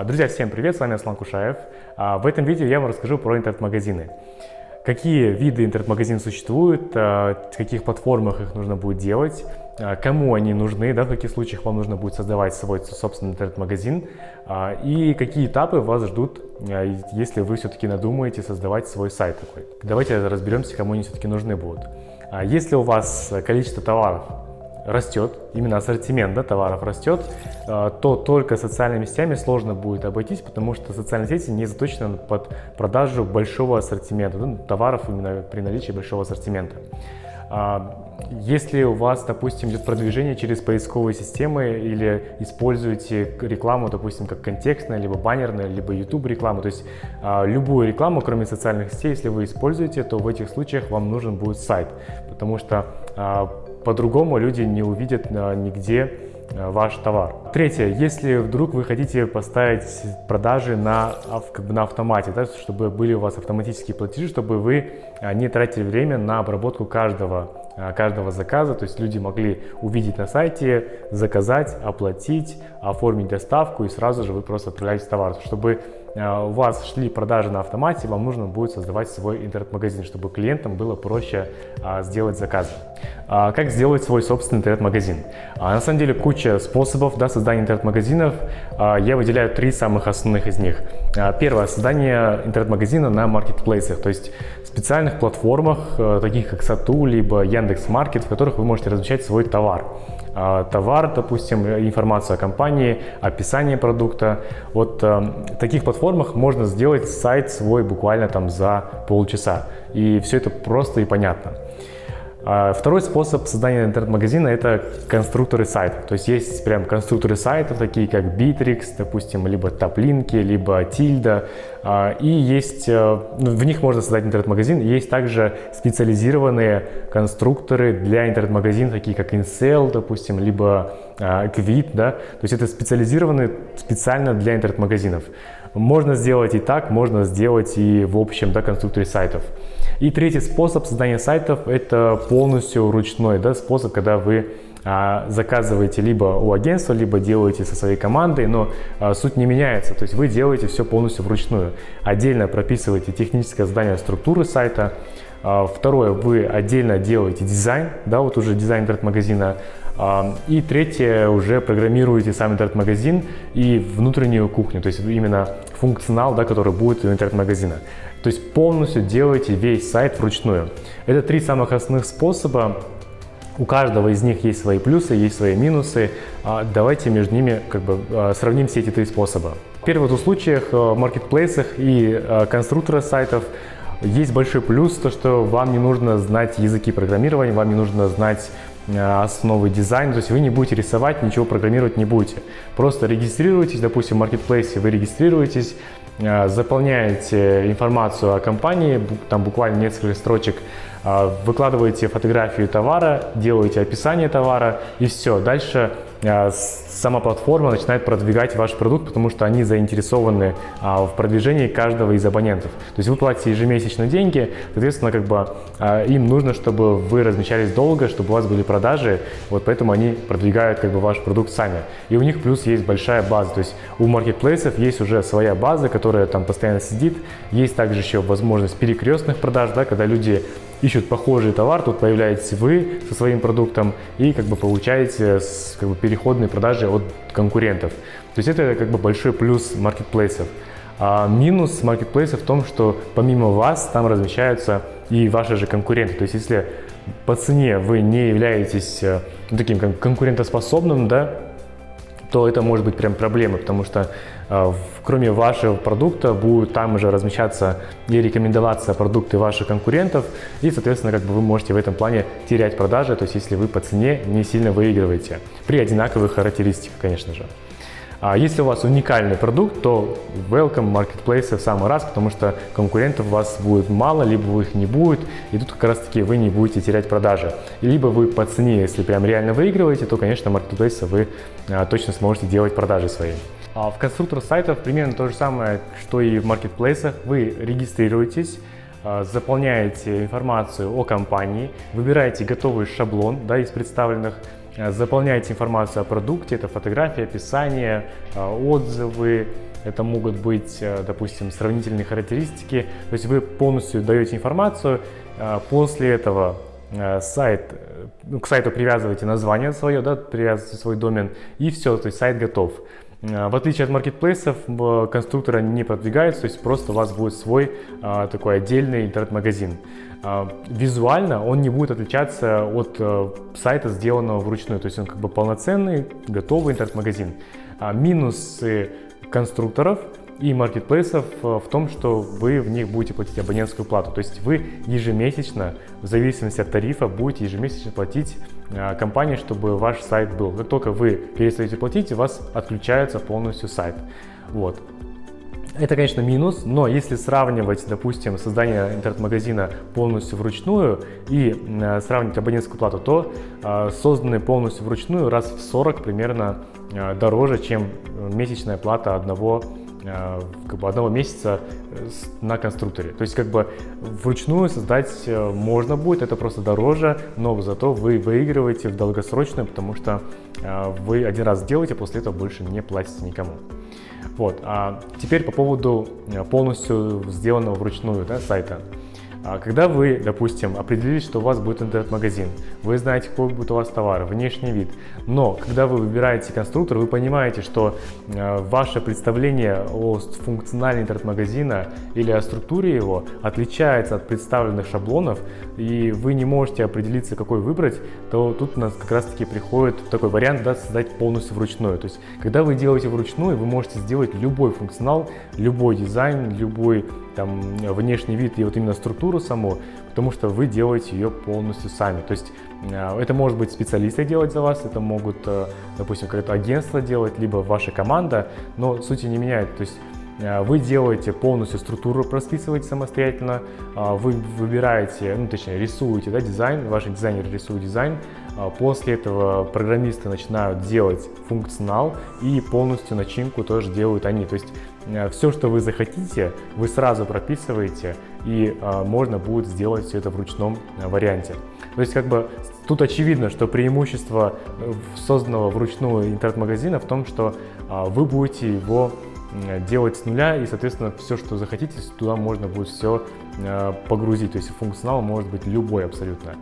Друзья, всем привет, с вами Аслан Кушаев. В этом видео я вам расскажу про интернет-магазины. Какие виды интернет-магазинов существуют, в каких платформах их нужно будет делать, кому они нужны, в каких случаях вам нужно будет создавать свой собственный интернет-магазин и какие этапы вас ждут, если вы все-таки надумаете создавать свой сайт такой. Давайте разберемся, кому они все-таки нужны будут. Если у вас количество товаров растет, именно ассортимент товаров растет, то только социальными сетями сложно будет обойтись, потому что социальные сети не заточены под продажу большого ассортимента, товаров именно при наличии большого ассортимента. Если у вас, допустим, идет продвижение через поисковые системы или используете рекламу, допустим, как контекстная, либо баннерная, либо YouTube рекламу, то есть любую рекламу, кроме социальных сетей, если вы используете, то в этих случаях вам нужен будет сайт, потому что по-другому люди не увидят нигде ваш товар. Третье, если вдруг вы хотите поставить продажи на автомате, чтобы были у вас автоматические платежи, чтобы вы не тратили время на обработку каждого заказа, то есть люди могли увидеть на сайте, заказать, оплатить, оформить доставку и сразу же вы просто отправляете товар. Чтобы у вас шли продажи на автомате, вам нужно будет создавать свой интернет-магазин, чтобы клиентам было проще сделать заказы. Как сделать свой собственный интернет-магазин? На самом деле куча способов создания интернет-магазинов. Я выделяю 3 самых основных из них. Первое – создание интернет-магазина на маркетплейсах, то есть специальных платформах, таких как Сату, либо Яндекс.Маркет, в которых вы можете размещать свой товар. Допустим, информацию о компании, описание продукта. Вот в таких платформах можно сделать сайт свой буквально за полчаса. И все это просто и понятно. Второй способ создания интернет-магазина – это конструкторы сайтов. То есть есть прям конструкторы сайтов, такие как Bittrex, допустим, либо Топлинки, либо Tilda. И есть, в них можно создать интернет-магазин. Есть также специализированные конструкторы для интернет-магазинов, такие как Incel, допустим, либо Quid. То есть это специализированные специально для интернет-магазинов. Можно сделать и так, можно сделать и в общем конструкторе сайтов. И третий способ создания сайтов – это полностью ручной способ, когда вы заказываете либо у агентства, либо делаете со своей командой, но суть не меняется, то есть вы делаете все полностью вручную. Отдельно прописываете техническое задание структуры сайта. Второе, вы отдельно делаете дизайн, уже дизайн интернет-магазина. И третье, уже программируете сам интернет-магазин и внутреннюю кухню, то есть именно функционал, который будет у интернет-магазина. То есть полностью делаете весь сайт вручную. Это 3 самых основных способа. У каждого из них есть свои плюсы, есть свои минусы. Давайте между ними сравним все эти 3 способа. В первых 2 случаях, в маркетплейсах и конструкторах сайтов, есть большой плюс, то что вам не нужно знать языки программирования, вам не нужно знать основы дизайна, то есть вы не будете рисовать, ничего программировать не будете. Просто регистрируйтесь, допустим, в маркетплейсе вы регистрируетесь, заполняете информацию о компании, там буквально несколько строчек, выкладываете фотографию товара, делаете описание товара и все. Дальше сама платформа начинает продвигать ваш продукт, потому что они заинтересованы в продвижении каждого из абонентов. То есть вы платите ежемесячно деньги, соответственно, им нужно, чтобы вы размещались долго, чтобы у вас были продажи, поэтому они продвигают ваш продукт сами. И у них плюс есть большая база, то есть у маркетплейсов есть уже своя база, которая там постоянно сидит. Есть также еще возможность перекрестных продаж, когда люди ищут похожий товар, тут появляетесь вы со своим продуктом и получаете переходные продажи от конкурентов. То есть это большой плюс маркетплейсов. А минус маркетплейсов в том, что помимо вас там размещаются и ваши же конкуренты. То есть если по цене вы не являетесь таким конкурентоспособным, то это может быть прям проблемой, потому что кроме вашего продукта будут там уже размещаться и рекомендоваться продукты ваших конкурентов, и, соответственно, вы можете в этом плане терять продажи, то есть если вы по цене не сильно выигрываете, при одинаковых характеристиках, конечно же. А если у вас уникальный продукт, то welcome marketplace в самый раз, потому что конкурентов у вас будет мало, либо их не будет, и тут как раз таки вы не будете терять продажи. Либо вы по цене, если прям реально выигрываете, то, конечно, маркетплейсы вы точно сможете делать продажи свои. В конструкторах сайтов примерно то же самое, что и в маркетплейсах. Вы регистрируетесь, заполняете информацию о компании, выбираете готовый шаблон из представленных, заполняете информацию о продукте, это фотографии, описание, отзывы, это могут быть, допустим, сравнительные характеристики, то есть вы полностью даете информацию, после этого к сайту привязываете название свое, да, привязываете свой домен, и все, то есть сайт готов. В отличие от маркетплейсов, конструкторы не продвигаются, то есть просто у вас будет свой такой отдельный интернет-магазин. Визуально он не будет отличаться от сайта, сделанного вручную, то есть он как бы полноценный, готовый интернет-магазин. Минусы конструкторов и маркетплейсов в том, что вы в них будете платить абонентскую плату. То есть вы ежемесячно, в зависимости от тарифа, будете ежемесячно платить компании, чтобы ваш сайт был. Как только вы перестаете платить, у вас отключается полностью сайт. Вот. Это, конечно, минус, но если сравнивать, допустим, создание интернет-магазина полностью вручную и сравнивать абонентскую плату, то созданный полностью вручную раз в 40 примерно дороже, чем месячная плата одного месяца на конструкторе. То есть как бы вручную создать можно будет, это просто дороже, но зато вы выигрываете в долгосрочную, потому что вы один раз делаете, после этого больше не платите никому. Вот. А теперь по поводу полностью сделанного вручную, да, сайта. Когда вы, допустим, определились, что у вас будет интернет-магазин, вы знаете, какой будет у вас товар, внешний вид, но когда вы выбираете конструктор, вы понимаете, что ваше представление о функционале интернет-магазина или о структуре его отличается от представленных шаблонов, и вы не можете определиться, какой выбрать, то тут у нас как раз-таки приходит такой вариант, да, создать полностью вручную. То есть, когда вы делаете вручную, вы можете сделать любой функционал, любой дизайн, любой там внешний вид и вот именно структуру саму, потому что вы делаете ее полностью сами. То есть это может быть специалисты делать за вас, это могут, допустим, какое-то агентство делать, либо ваша команда, но сути не меняет. То есть вы делаете полностью структуру, расписываете самостоятельно, вы выбираете, точнее рисуете, да, дизайн, ваши дизайнеры рисуют дизайн, после этого программисты начинают делать функционал и полностью начинку тоже делают они. То есть все, что вы захотите, вы сразу прописываете, и можно будет сделать все это в ручном варианте. То есть как бы тут очевидно, что преимущество созданного вручную интернет-магазина в том, что вы будете его делать с нуля, и, соответственно, все, что захотите, туда можно будет все погрузить. То есть функционал может быть любой абсолютно.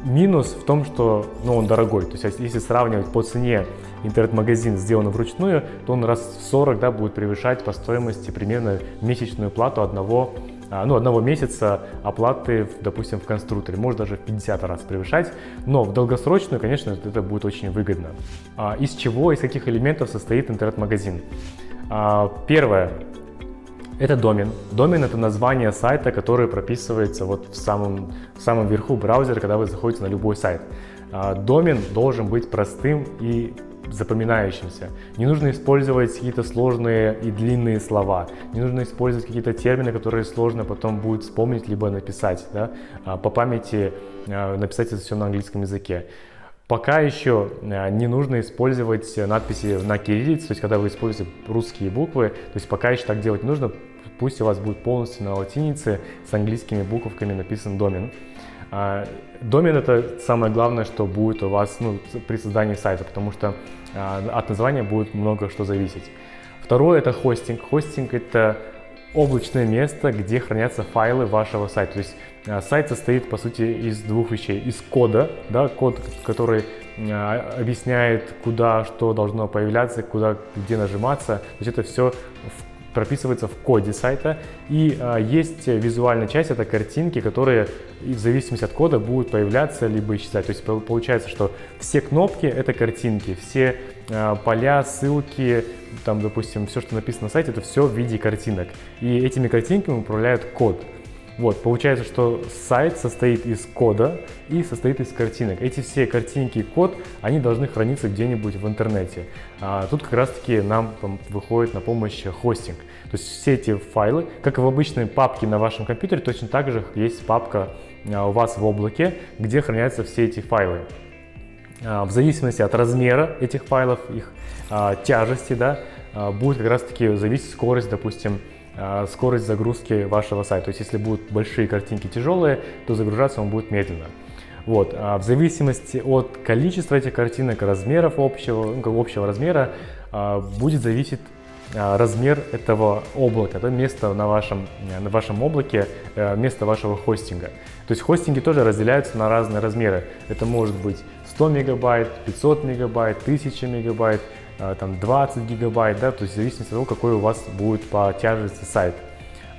Минус в том, что он дорогой. То есть если сравнивать по цене интернет-магазин, сделанный вручную, то он раз в 40, да, будет превышать по стоимости примерно месячную плату одного месяца оплаты, допустим, в конструкторе. Может даже в 50 раз превышать, но в долгосрочную, конечно, это будет очень выгодно. Из каких элементов состоит интернет-магазин? Первое. Это домен. Домен — это название сайта, который прописывается вот в самом верху браузера, когда вы заходите на любой сайт. Домен должен быть простым и запоминающимся. Не нужно использовать какие-то сложные и длинные слова. Не нужно использовать какие-то термины, которые сложно потом будет вспомнить либо написать. Да? По памяти написать это все на английском языке. Пока еще не нужно использовать надписи на кириллице, то есть когда вы используете русские буквы, то есть пока еще так делать не нужно, пусть у вас будет полностью на латинице с английскими буковками написан домен. Домен — это самое главное, что будет у вас при создании сайта, потому что от названия будет много что зависеть. Второе — это хостинг. Хостинг — это облачное место, где хранятся файлы вашего сайта. То есть сайт состоит, по сути, из двух вещей. Из кода, да, код, который объясняет, куда что должно появляться, где нажиматься. То есть это все прописывается в коде сайта. И есть визуальная часть, это картинки, которые в зависимости от кода будут появляться либо исчезать. То есть получается, что все кнопки — это картинки, все поля, ссылки, там, допустим, все, что написано на сайте, это все в виде картинок. И этими картинками управляет код. Вот, получается, что сайт состоит из кода и состоит из картинок. Эти все картинки и код, они должны храниться где-нибудь в интернете. Тут как раз-таки нам выходит на помощь хостинг. То есть все эти файлы, как и в обычной папке на вашем компьютере, точно так же есть папка у вас в облаке, где хранятся все эти файлы. В зависимости от размера этих файлов, их тяжести, да, будет как раз-таки зависеть скорость, допустим, скорость загрузки вашего сайта. То есть если будут большие картинки тяжелые, то загружаться он будет медленно. Вот. В зависимости от количества этих картинок, размеров общего размера, будет зависеть размер этого облака, да, место на вашем облаке, место вашего хостинга. То есть хостинги тоже разделяются на разные размеры. Это может быть 100 мегабайт, 500 мегабайт, 1000 мегабайт, там 20 гигабайт, да, то есть в зависимости от того, какой у вас будет по тяжести сайт.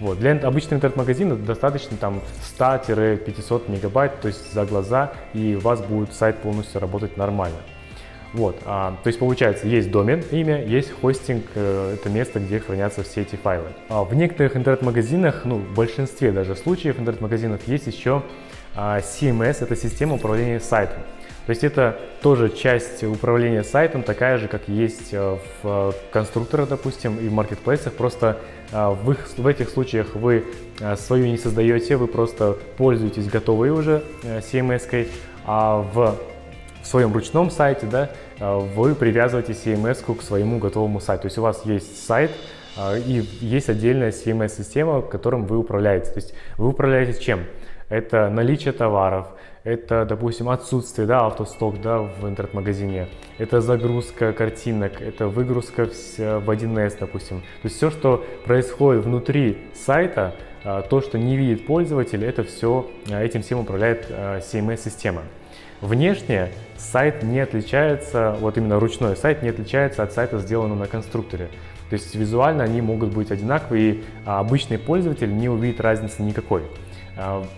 Вот. Для обычного интернет-магазина достаточно там 100-500 мегабайт, то есть за глаза, и у вас будет сайт полностью работать нормально. Вот, то есть получается, есть домен, имя, есть хостинг, это место, где хранятся все эти файлы. В некоторых интернет-магазинах, ну, в большинстве даже случаев интернет-магазинов есть еще CMS, это система управления сайтом. То есть это тоже часть управления сайтом, такая же, как есть в конструкторах, допустим, и в маркетплейсах. Просто в этих случаях вы свою не создаете, вы просто пользуетесь готовой уже CMS-кой, а в своем ручном сайте, да, вы привязываете CMS-ку к своему готовому сайту. То есть у вас есть сайт и есть отдельная CMS-система, которым вы управляете. То есть вы управляете чем? Это наличие товаров, это, допустим, отсутствие, да, автосток, да, в интернет-магазине, это загрузка картинок, это выгрузка в 1С, допустим. То есть все, что происходит внутри сайта, то, что не видит пользователь, это все, этим всем управляет CMS-система. Внешне сайт не отличается, вот именно ручной сайт не отличается от сайта, сделанного на конструкторе. То есть визуально они могут быть одинаковые, и обычный пользователь не увидит разницы никакой.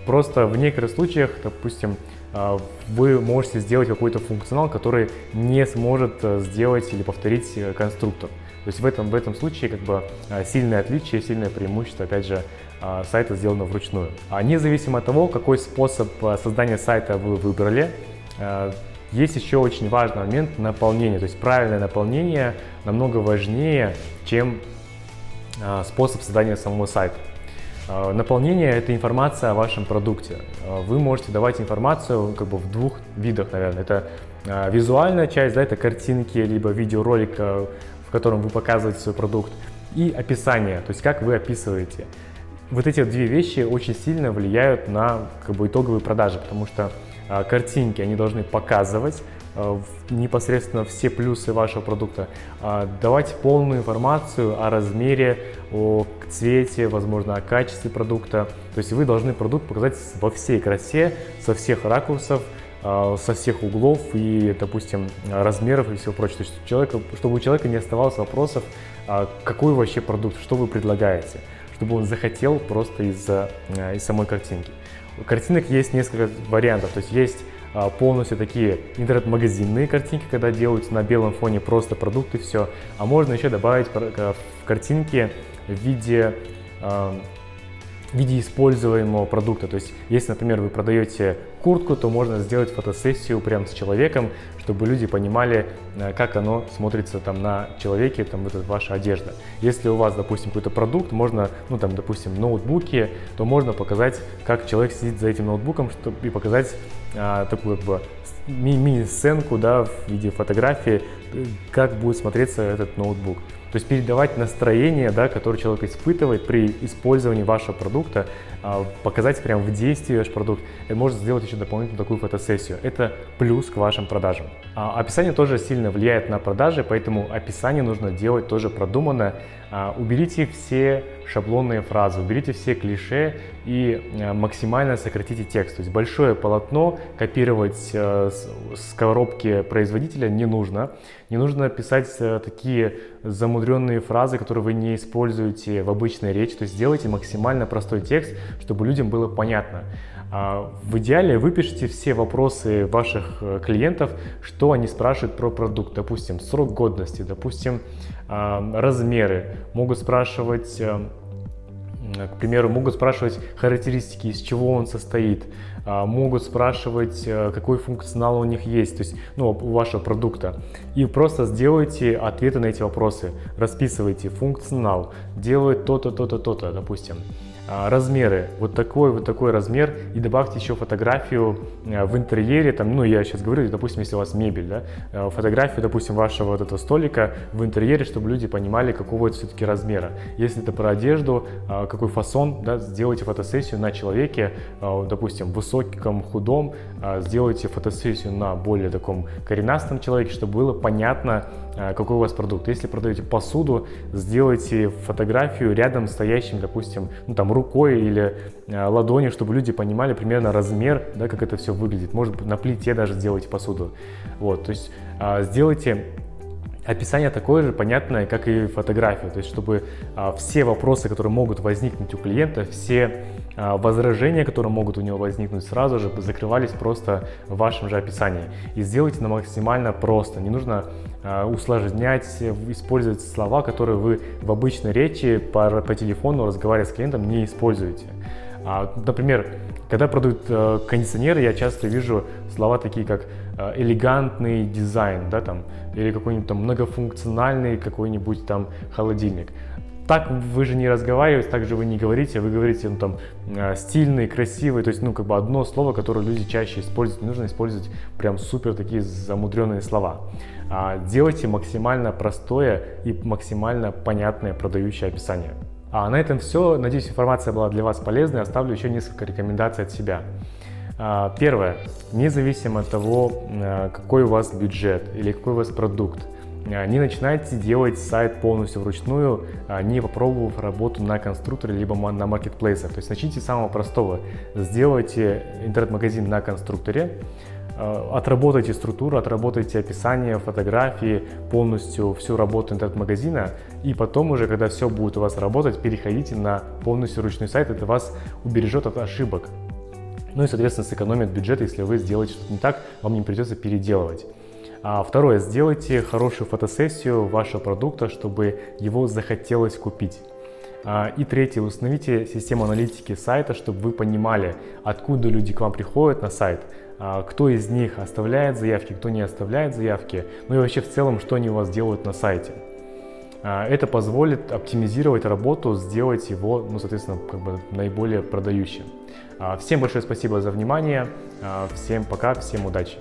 Просто в некоторых случаях, допустим, вы можете сделать какой-то функционал, который не сможет сделать или повторить конструктор. То есть в этом случае как бы сильное отличие, сильное преимущество, опять же, сайта сделано вручную. Независимо от того, какой способ создания сайта вы выбрали, есть еще очень важный момент наполнения. То есть правильное наполнение намного важнее, чем способ создания самого сайта. Наполнение – это информация о вашем продукте. Вы можете давать информацию как бы в двух видах, наверное. Это визуальная часть, да, это картинки, либо видеоролик, в котором вы показываете свой продукт, и описание, то есть как вы описываете. Вот эти две вещи очень сильно влияют на как бы итоговые продажи, потому что картинки, они должны показывать непосредственно все плюсы вашего продукта, давать полную информацию о размере, о цвете, возможно, о качестве продукта. То есть вы должны продукт показать во всей красе, со всех ракурсов, со всех углов и, допустим, размеров и всего прочего. То есть чтобы у человека не оставалось вопросов, какой вообще продукт, что вы предлагаете, чтобы он захотел просто из самой картинки. У картинок есть несколько вариантов, то есть есть полностью такие интернет-магазинные картинки, когда делаются на белом фоне просто продукты, все. А можно еще добавить в картинки в виде используемого продукта. То есть, если, например, вы продаете куртку, то можно сделать фотосессию прямо с человеком, чтобы люди понимали, как оно смотрится там на человеке, там вот эта ваша одежда. Если у вас, допустим, какой-то продукт, можно, ну там, допустим, ноутбуки, то можно показать, как человек сидит за этим ноутбуком, чтобы и показать такую как бы мини-сценку, да, в виде фотографии, как будет смотреться этот ноутбук. То есть передавать настроение, да, которое человек испытывает при использовании вашего продукта, показать прямо в действии ваш продукт. И можно сделать еще дополнительную такую фотосессию. Это плюс к вашим продажам. Описание тоже сильно влияет на продажи, поэтому описание нужно делать тоже продуманно. Уберите все шаблонные фразы, уберите все клише и максимально сократите текст. То есть большое полотно копировать с коробки производителя не нужно. Не нужно писать такие замудренные фразы, которые вы не используете в обычной речи. То есть сделайте максимально простой текст, чтобы людям было понятно. В идеале выпишите все вопросы ваших клиентов, что они спрашивают про продукт. Допустим, срок годности, допустим, размеры. Могут спрашивать, к примеру, характеристики, из чего он состоит. Могут спрашивать, какой функционал у них есть, то есть, ну, у вашего продукта. И просто сделайте ответы на эти вопросы. Расписывайте функционал, делает то-то, то-то, то-то, допустим. Размеры, вот такой размер, и добавьте еще фотографию в интерьере, там, ну я сейчас говорю, допустим, если у вас мебель, да, фотографию, допустим, вашего вот этого столика в интерьере, чтобы люди понимали, какого это все-таки размера. Если это про одежду, какой фасон, да, сделайте фотосессию на человеке, допустим, высоком, худом, сделайте фотосессию на более таком коренастом человеке, чтобы было понятно, какой у вас продукт. Если продаете посуду, сделайте фотографию рядом с стоящим, допустим, ну, там, рукой или ладонью, чтобы люди понимали примерно размер, да, как это все выглядит. Может быть, на плите даже сделайте посуду. Вот, то есть сделайте описание такое же понятное, как и фотография, то есть чтобы все вопросы, которые могут возникнуть у клиента, все возражения, которые могут у него возникнуть, сразу же закрывались просто в вашем же описании. И сделайте максимально просто, не нужно усложнять, использовать слова, которые вы в обычной речи по телефону, разговаривая с клиентом, не используете. Например, когда продают кондиционеры, я часто вижу слова такие, как элегантный дизайн, да, там, или какой-нибудь там многофункциональный какой-нибудь там холодильник. Так вы же не разговариваете, так же вы не говорите, вы говорите, ну, там, стильный, красивый, то есть, ну, как бы одно слово, которое люди чаще используют, не нужно использовать прям супер такие замудренные слова. Делайте максимально простое и максимально понятное продающее описание. На этом все. Надеюсь, информация была для вас полезной. Оставлю еще несколько рекомендаций от себя. Первое. Независимо от того, какой у вас бюджет или какой у вас продукт, не начинайте делать сайт полностью вручную, не попробовав работу на конструкторе либо на маркетплейсах. То есть начните с самого простого. Сделайте интернет-магазин на конструкторе, отработайте структуру, отработайте описание, фотографии, полностью всю работу интернет-магазина, и потом уже, когда все будет у вас работать, переходите на полностью ручной сайт, это вас убережет от ошибок. Ну и, соответственно, сэкономит бюджет, если вы сделаете что-то не так, вам не придется переделывать. Второе, сделайте хорошую фотосессию вашего продукта, чтобы его захотелось купить. И третье, установите систему аналитики сайта, чтобы вы понимали, откуда люди к вам приходят на сайт, кто из них оставляет заявки, кто не оставляет заявки, ну и вообще в целом, что они у вас делают на сайте. Это позволит оптимизировать работу, сделать его, ну, соответственно, как бы наиболее продающим. Всем большое спасибо за внимание, всем пока, всем удачи!